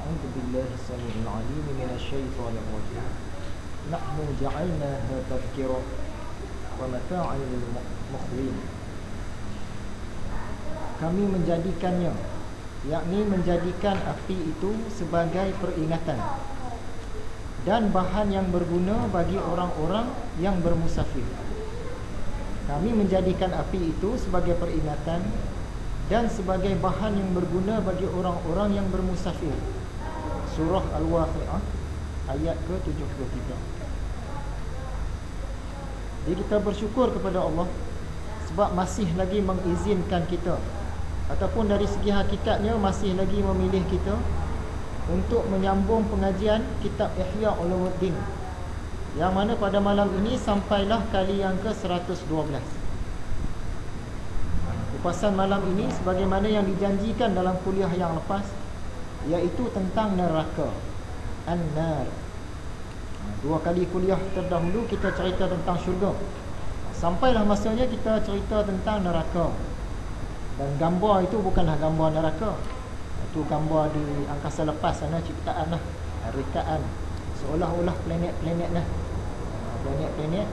أعوذ بالله السميع العليم من الشيطان الرجيم نحن جعلناها تذكرة ومتاعا للمقوين. Kami menjadikannya, yakni menjadikan api itu sebagai peringatan dan bahan yang berguna bagi orang-orang yang bermusafir. Kami menjadikan api itu sebagai peringatan dan sebagai bahan yang berguna bagi orang-orang yang bermusafir. Surah Al-Waqi'ah ayat ke-73. Jadi kita bersyukur kepada Allah sebab masih lagi mengizinkan kita, ataupun dari segi hakikatnya masih lagi memilih kita untuk menyambung pengajian kitab Ihya Ulumuddin, yang mana pada malam ini sampailah kali yang ke-112. Kupasan malam ini sebagaimana yang dijanjikan dalam kuliah yang lepas, iaitu tentang neraka, An-Nar. 2 kali kuliah terdahulu kita cerita tentang syurga. Sampailah masanya kita cerita tentang neraka. Dan gambar itu bukanlah gambar neraka. Itu gambar di angkasa lepas sana, ciptaan lah, rekaan, seolah-olah planet-planet lah, planet-planet.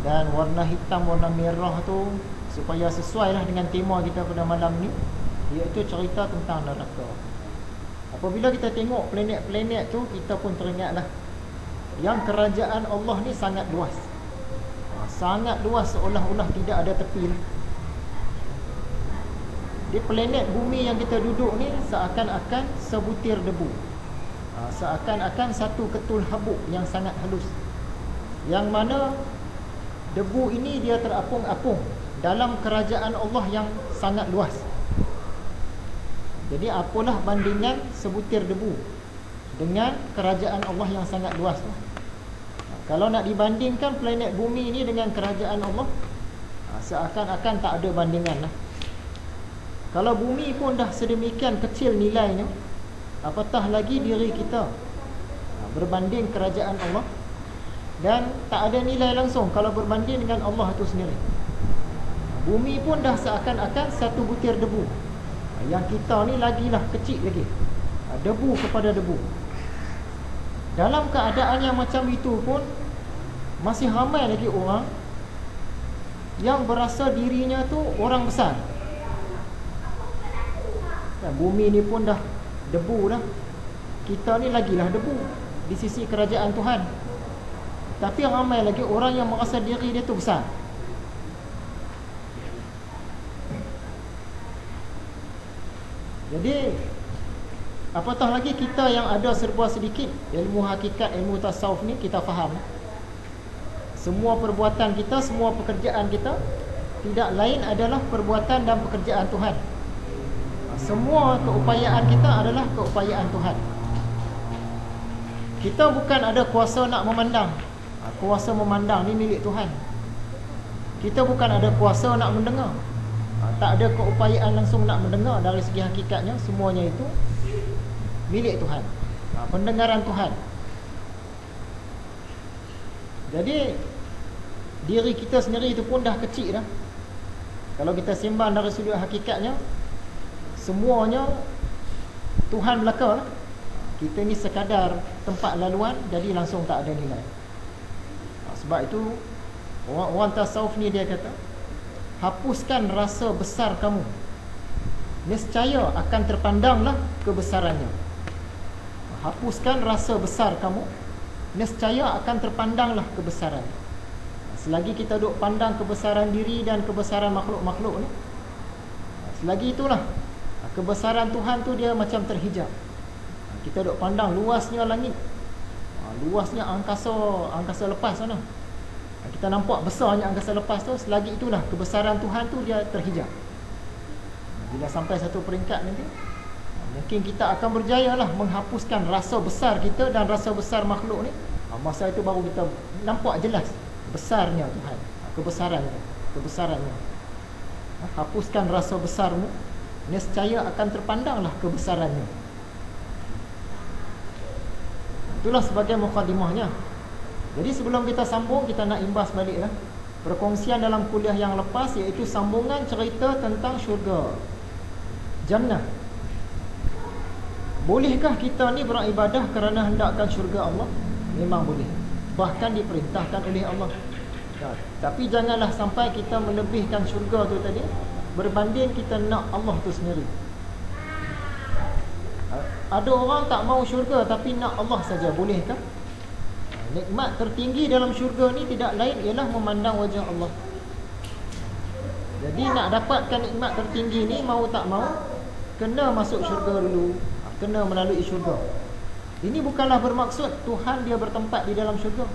Dan warna hitam, warna merah tu supaya sesuai lah dengan tema kita pada malam ni, iaitu cerita tentang neraka. Apabila kita tengok planet-planet tu, kita pun teringatlah yang kerajaan Allah ni sangat luas. Sangat luas, seolah-olah tidak ada tepi. Di planet bumi yang kita duduk ni seakan-akan sebutir debu, seakan-akan satu ketul habuk yang sangat halus, yang mana debu ini dia terapung-apung dalam kerajaan Allah yang sangat luas. Jadi apalah bandingan sebutir debu dengan kerajaan Allah yang sangat luas. Kalau nak dibandingkan planet bumi ini dengan kerajaan Allah, seakan-akan tak ada bandingan lah. Kalau bumi pun dah sedemikian kecil nilainya, apatah lagi diri kita berbanding kerajaan Allah. Dan tak ada nilai langsung kalau berbanding dengan Allah itu sendiri. Bumi pun dah seakan-akan satu butir debu. Yang kita ni lagilah kecil lagi, debu kepada debu. Dalam keadaan yang macam itu pun masih ramai lagi orang yang berasa dirinya tu orang besar. Bumi ni pun dah debu dah, kita ni lagilah debu di sisi kerajaan Tuhan. Tapi ramai lagi orang yang merasa diri dia tu besar. Jadi apatah lagi kita yang ada serba sedikit ilmu hakikat, ilmu tasawuf ni, kita faham semua perbuatan kita, semua pekerjaan kita tidak lain adalah perbuatan dan pekerjaan Tuhan. Semua keupayaan kita adalah keupayaan Tuhan. Kita bukan ada kuasa nak memandang. Kuasa memandang ni milik Tuhan. Kita bukan ada kuasa nak mendengar. Tak ada keupayaan langsung nak mendengar. Dari segi hakikatnya semuanya itu milik Tuhan, pendengaran Tuhan. Jadi diri kita sendiri itu pun dah kecil dah. Kalau kita sembang dari sudut hakikatnya, semuanya Tuhan belaka lah. Kita ni sekadar tempat laluan, jadi langsung tak ada nilai. Sebab itu orang tasawuf ni dia kata, hapuskan rasa besar kamu, nescaya akan terpandanglah kebesarannya. Hapuskan rasa besar kamu, nescaya akan terpandanglah kebesaran. Selagi kita duk pandang kebesaran diri dan kebesaran makhluk-makhluk ni, selagi itulah kebesaran Tuhan tu dia macam terhijab. Kita duk pandang luasnya langit, luasnya angkasa lepas sana. Kita nampak besarnya angkasa lepas tu, selagi itulah kebesaran Tuhan tu dia terhijab. Bila sampai satu peringkat nanti, mungkin kita akan berjaya lah menghapuskan rasa besar kita dan rasa besar makhluk ni. Masa itu baru kita nampak jelas besarnya Tuhan, kebesarannya. Hapuskan rasa besarmu, nescaya akan terpandanglah kebesarannya. Itulah sebagai mukadimahnya. Jadi sebelum kita sambung, kita nak imbas baliklah perkongsian dalam kuliah yang lepas, iaitu sambungan cerita tentang syurga, Jannah. Bolehkah kita ni beribadah kerana hendakkan syurga Allah? Memang boleh. Bahkan diperintahkan oleh Allah. Tapi janganlah sampai kita melebihkan syurga tu tadi berbanding kita nak Allah tu sendiri. Ada orang tak mau syurga tapi nak Allah saja, bolehkah? Nikmat tertinggi dalam syurga ni tidak lain ialah memandang wajah Allah. Jadi nak dapatkan nikmat tertinggi ni, mau tak mau kena masuk syurga dulu, kena melalui syurga. Ini bukanlah bermaksud Tuhan dia bertempat di dalam syurga,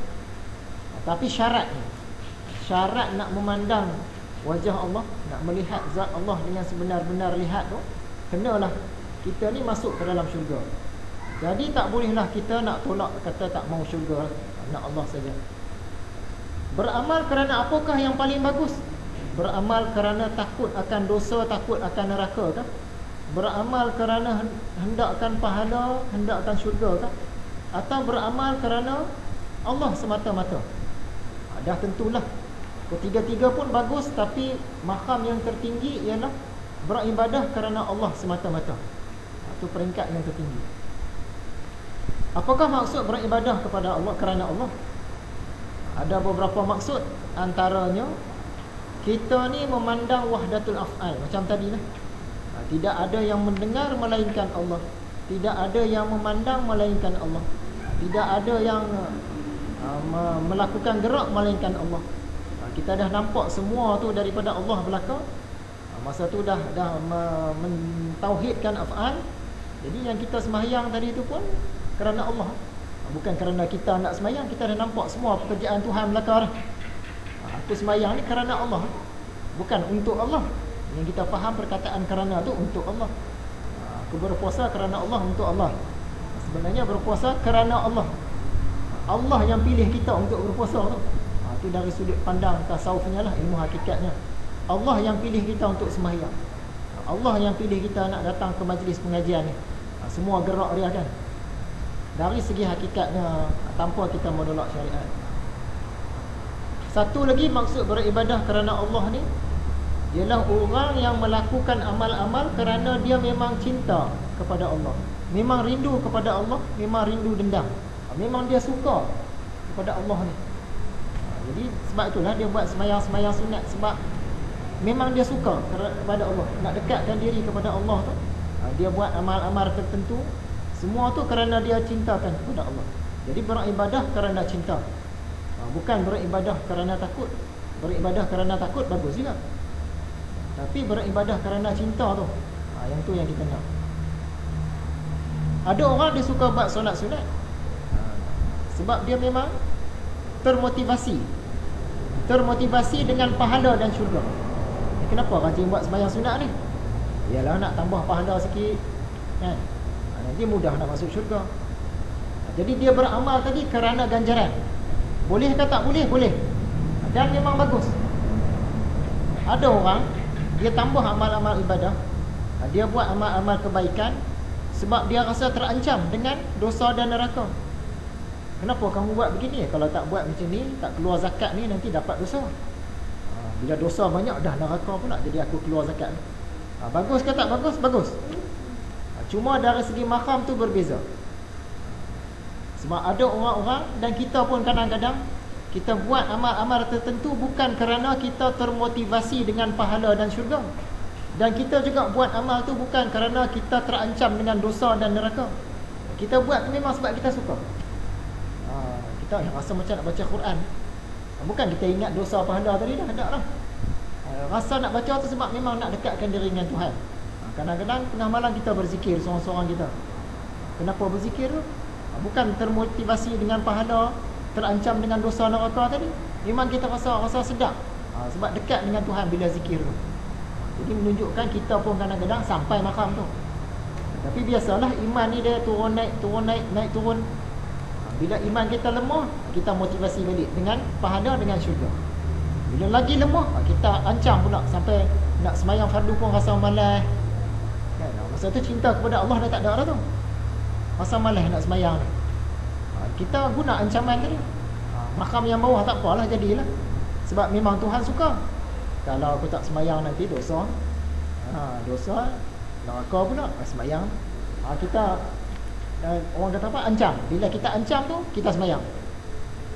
tapi syarat ni, syarat nak memandang wajah Allah, nak melihat zat Allah dengan sebenar-benar lihat tu, kenalah kita ni masuk ke dalam syurga. Jadi tak bolehlah kita nak tolak, kata tak mau syurga, nak Allah saja. Beramal kerana apakah yang paling bagus? Beramal kerana takut akan dosa, takut akan neraka kah? Beramal kerana hendakkan pahala, hendakkan syurga kah? Atau beramal kerana Allah semata-mata? Dah tentulah ketiga-tiga pun bagus, tapi maqam yang tertinggi ialah beribadah kerana Allah semata-mata. Itu peringkat yang tertinggi. Apakah maksud beribadah kepada Allah kerana Allah? Ada beberapa maksud. Antaranya, kita ni memandang wahdatul af'al, macam tadi lah. Tidak ada yang mendengar melainkan Allah, tidak ada yang memandang melainkan Allah, tidak ada yang melakukan gerak melainkan Allah. Kita dah nampak semua tu daripada Allah belaka. Masa tu dah mentauhidkan af'al. Jadi yang kita sembahyang tadi tu pun kerana Allah, bukan kerana kita nak sembahyang. Kita dah nampak semua pekerjaan Tuhan belaka dah. Aku sembahyang ni kerana Allah, bukan untuk Allah. Yang kita faham perkataan kerana tu untuk Allah. Aku berpuasa kerana Allah, untuk Allah. Sebenarnya berpuasa kerana Allah. Allah yang pilih kita untuk berpuasa tu. Itu dari sudut pandang tasawufnya lah, ilmu hakikatnya. Allah yang pilih kita untuk sembahyang. Allah yang pilih kita nak datang ke majlis pengajian ni. Semua gerak dia kan. Dari segi hakikatnya, tanpa kita menolak syariat. Satu lagi maksud beribadah kerana Allah ni ialah orang yang melakukan amal-amal kerana dia memang cinta kepada Allah, memang rindu kepada Allah, memang rindu dendam, memang dia suka kepada Allah ni. Jadi sebab itulah dia buat semayang-semayang sunat, sebab memang dia suka kepada Allah, nak dekatkan diri kepada Allah tu. Dia buat amal-amal tertentu, semua tu kerana dia cintakan kepada Allah. Jadi beribadah kerana cinta, bukan beribadah kerana takut. Beribadah kerana takut bagus juga, tapi beribadah kerana cinta tu, yang tu yang kita nak. Ada orang dia suka buat solat sunat sebab dia memang termotivasi dengan pahala dan syurga. Kenapa rajin buat sembahyang sunat ni? Ialah nak tambah pahala sikit kan, nanti mudah nak masuk syurga. Jadi dia beramal tadi kerana ganjaran. Boleh ke tak boleh? Boleh. Dan memang bagus. Ada orang dia tambah amal-amal ibadah, dia buat amal-amal kebaikan sebab dia rasa terancam dengan dosa dan neraka. Kenapa kamu buat begini? Kalau tak buat macam ni, tak keluar zakat ni, nanti dapat dosa. Bila dosa banyak dah neraka pula, jadi aku keluar zakat. Bagus ke tak bagus? Bagus. Cuma dari segi maqam tu berbeza. Sebab ada orang-orang, dan kita pun kadang-kadang kita buat amal-amal tertentu bukan kerana kita termotivasi dengan pahala dan syurga. Dan kita juga buat amal tu bukan kerana kita terancam dengan dosa dan neraka. Kita buat tu memang sebab kita suka. Kita rasa macam nak baca Quran, bukan kita ingat dosa pahala tadi dah, tak lah. Rasa nak baca tu sebab memang nak dekatkan diri dengan Tuhan. Kadang-kadang tengah malam kita berzikir seorang-seorang kita. Kenapa berzikir tu? Bukan termotivasi dengan pahala, terancam dengan dosa neraka tadi. Memang kita rasa sedap, sebab dekat dengan Tuhan bila zikir tu. Jadi menunjukkan kita pun kadang-kadang sampai makam tu. Tapi biasalah iman ni dia turun naik, naik turun. Bila iman kita lemah, kita motivasi balik dengan pahala, dengan syurga. Bila lagi lemah, kita ancam pula sampai nak semayang fardu pun rasa malas kan. Masa tu cinta kepada Allah dah tak ada dah tu, rasa malas nak semayang. Kita guna ancaman tadi. Makam yang bawah tak apalah, jadilah. Sebab memang Tuhan suka. Kalau aku tak semayang nanti dosa, dosa neraka pula semayang. Kita orang kata apa, ancam. Bila kita ancam tu, kita sembahyang.